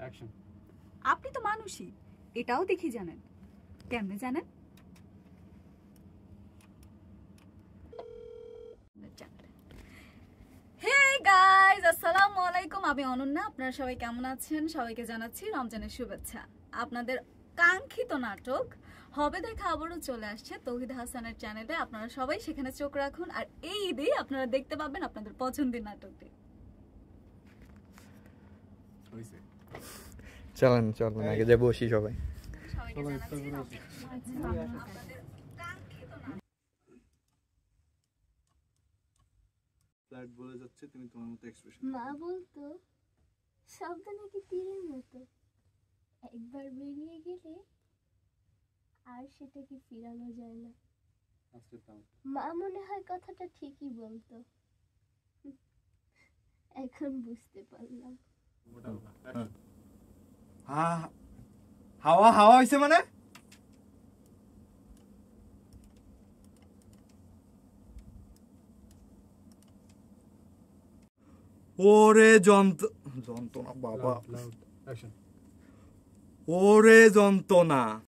Action. আপনি তো মানুষই, এটাও দেখি জানেন। কেমনে জানেন? হে গাইস, আসসালামু আলাইকুম। আমি অনন্যা। আপনারা সবাই কেমন আছেন? সবাইকে জানাচ্ছি রমজানের শুভেচ্ছা। আপনাদের কাঙ্ক্ষিত নাটক হবে দেখা আবারও চলে আসছে তৌহিদ হাসানের চ্যানেলে। আপনারা সবাই সেখানে চোখ রাখুন, আর এই ঈদেই আপনারা দেখতে পাবেন আপনাদের পছন্দের নাটকটি। চলেন চলেন আগে যে বসি সবাই। সবাইকে জানাচ্ছি রমজানের শুভেচ্ছা। আপনাদের কাঙ্ক্ষিত নাটক ফ্ল্যাট বলে যাচ্ছে, তুমি তোমার মতো এক্সপ্রেশন। মা বলতো শব্দ নাকি তীরের মতো, একবার বেরিয়ে গেলে আর সেটাকে ফিরানো যায় না। মা মনে হয় কথাটা ঠিকই বলতো, এখন বুঝতে পারলাম। হাওয়া হাওয়া হইছে মানে ওরে যন্ত্রণা বাবা, অ্যাকশন। ওরে যন্ত্রণা।